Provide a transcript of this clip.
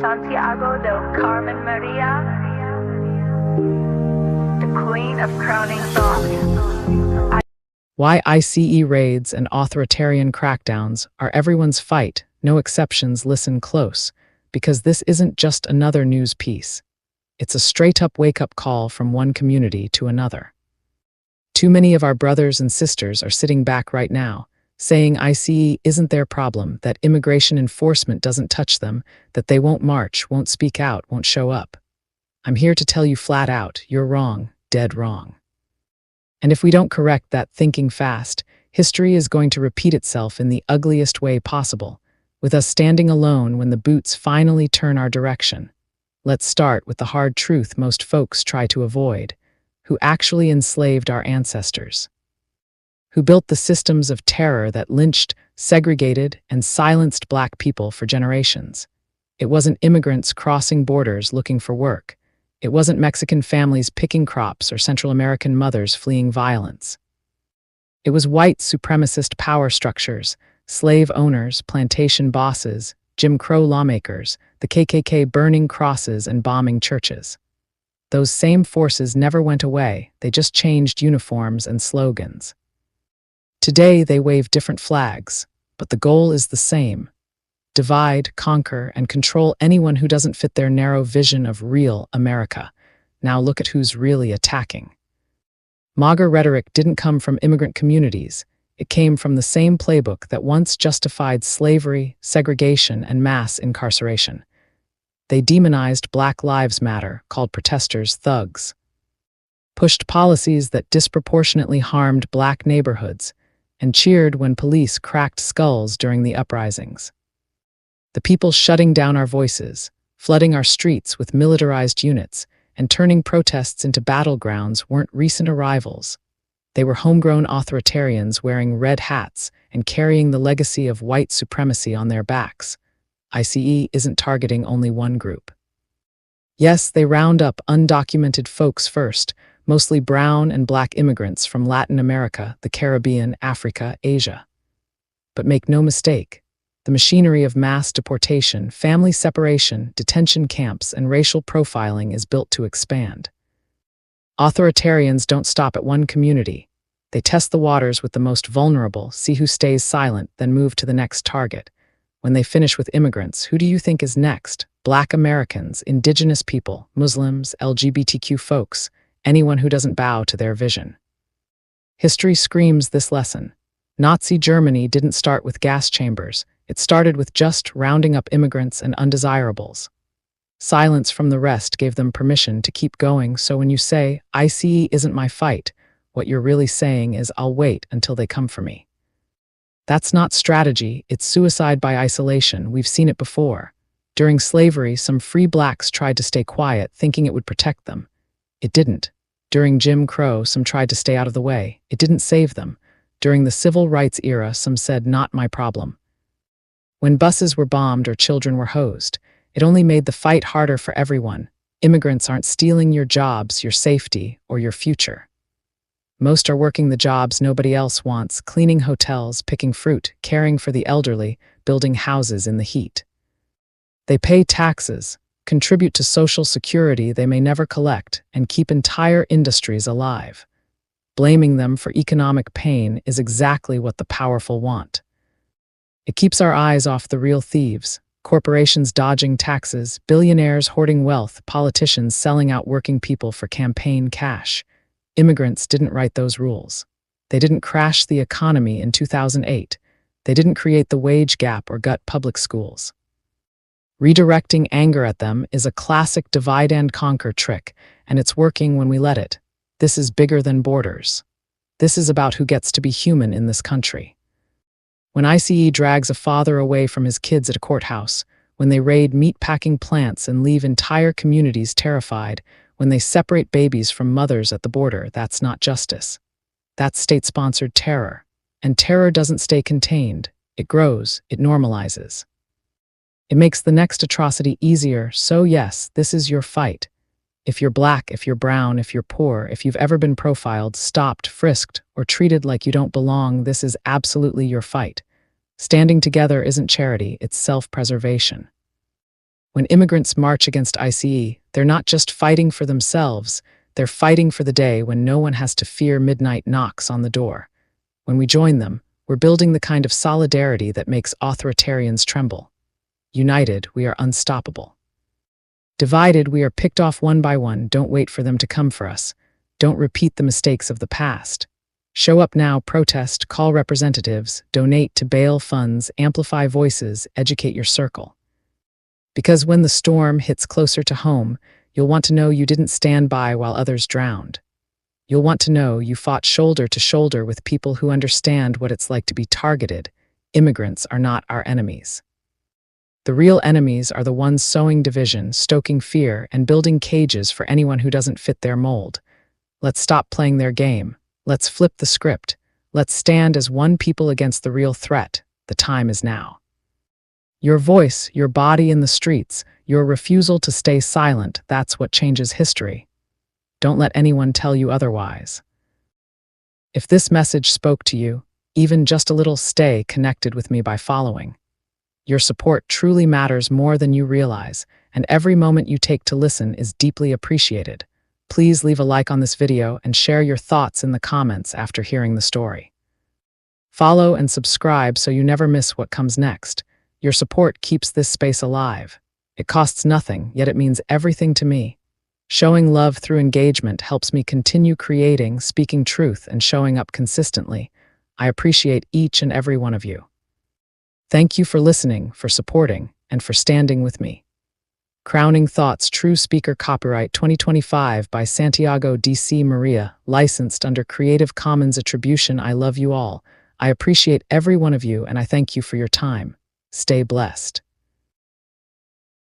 Santiago del Carmen Maria, the queen of crowning thought. Why ICE raids and authoritarian crackdowns are everyone's fight, no exceptions, listen close, because this isn't just another news piece. It's a straight-up wake-up call from one community to another. Too many of our brothers and sisters are sitting back right now, saying ICE isn't their problem, that immigration enforcement doesn't touch them, that they won't march, won't speak out, won't show up. I'm here to tell you flat out, you're wrong, dead wrong. And if we don't correct that thinking fast, history is going to repeat itself in the ugliest way possible, with us standing alone when the boots finally turn our direction. Let's start with the hard truth most folks try to avoid: who actually enslaved our ancestors? Who built the systems of terror that lynched, segregated, and silenced Black people for generations? It wasn't immigrants crossing borders looking for work. It wasn't Mexican families picking crops or Central American mothers fleeing violence. It was white supremacist power structures, slave owners, plantation bosses, Jim Crow lawmakers, the KKK burning crosses and bombing churches. Those same forces never went away, they just changed uniforms and slogans. Today they wave different flags, but the goal is the same: divide, conquer, and control anyone who doesn't fit their narrow vision of real America. Now look at who's really attacking. MAGA rhetoric didn't come from immigrant communities. It came from the same playbook that once justified slavery, segregation, and mass incarceration. They demonized Black Lives Matter, called protesters thugs, pushed policies that disproportionately harmed Black neighborhoods, and cheered when police cracked skulls during the uprisings. The people shutting down our voices, flooding our streets with militarized units, and turning protests into battlegrounds weren't recent arrivals. They were homegrown authoritarians wearing red hats and carrying the legacy of white supremacy on their backs. ICE isn't targeting only one group. Yes, they round up undocumented folks first, mostly brown and Black immigrants from Latin America, the Caribbean, Africa, Asia. But make no mistake, the machinery of mass deportation, family separation, detention camps, and racial profiling is built to expand. Authoritarians don't stop at one community. They test the waters with the most vulnerable, see who stays silent, then move to the next target. When they finish with immigrants, who do you think is next? Black Americans, Indigenous people, Muslims, LGBTQ folks, anyone who doesn't bow to their vision. History screams this lesson. Nazi Germany didn't start with gas chambers. It started with just rounding up immigrants and undesirables. Silence from the rest gave them permission to keep going, so when you say, ICE isn't my fight, what you're really saying is, I'll wait until they come for me. That's not strategy, it's suicide by isolation. We've seen it before. During slavery, some free Blacks tried to stay quiet, thinking it would protect them. It didn't. During Jim Crow, some tried to stay out of the way. It didn't save them. During the civil rights era, some said, not my problem. When buses were bombed or children were hosed, it only made the fight harder for everyone. Immigrants aren't stealing your jobs, your safety, or your future. Most are working the jobs nobody else wants, cleaning hotels, picking fruit, caring for the elderly, building houses in the heat. They pay taxes, contribute to social security they may never collect, and keep entire industries alive. Blaming them for economic pain is exactly what the powerful want. It keeps our eyes off the real thieves: corporations dodging taxes, billionaires hoarding wealth, politicians selling out working people for campaign cash. Immigrants didn't write those rules. They didn't crash the economy in 2008. They didn't create the wage gap or gut public schools. Redirecting anger at them is a classic divide and conquer trick, and it's working when we let it. This is bigger than borders. This is about who gets to be human in this country. When ICE drags a father away from his kids at a courthouse, when they raid meat-packing plants and leave entire communities terrified, when they separate babies from mothers at the border, that's not justice. That's state-sponsored terror. And terror doesn't stay contained. It grows, it normalizes. It makes the next atrocity easier, so yes, this is your fight. If you're Black, if you're brown, if you're poor, if you've ever been profiled, stopped, frisked, or treated like you don't belong, this is absolutely your fight. Standing together isn't charity, it's self-preservation. When immigrants march against ICE, they're not just fighting for themselves, they're fighting for the day when no one has to fear midnight knocks on the door. When we join them, we're building the kind of solidarity that makes authoritarians tremble. United, we are unstoppable. Divided, we are picked off one by one. Don't wait for them to come for us. Don't repeat the mistakes of the past. Show up now, protest, call representatives, donate to bail funds, amplify voices, educate your circle. Because when the storm hits closer to home, you'll want to know you didn't stand by while others drowned. You'll want to know you fought shoulder to shoulder with people who understand what it's like to be targeted. Immigrants are not our enemies. The real enemies are the ones sowing division, stoking fear, and building cages for anyone who doesn't fit their mold. Let's stop playing their game. Let's flip the script. Let's stand as one people against the real threat. The time is now. Your voice, your body in the streets, your refusal to stay silent, that's what changes history. Don't let anyone tell you otherwise. If this message spoke to you, even just a little, stay connected with me by following. Your support truly matters more than you realize, and every moment you take to listen is deeply appreciated. Please leave a like on this video and share your thoughts in the comments after hearing the story. Follow and subscribe so you never miss what comes next. Your support keeps this space alive. It costs nothing, yet it means everything to me. Showing love through engagement helps me continue creating, speaking truth, and showing up consistently. I appreciate each and every one of you. Thank you for listening, for supporting, and for standing with me. Crowning Thoughts, True Speaker, copyright 2025 by Santiago D.C. Maria, licensed under Creative Commons Attribution. I love you all. I appreciate every one of you, and I thank you for your time. Stay blessed.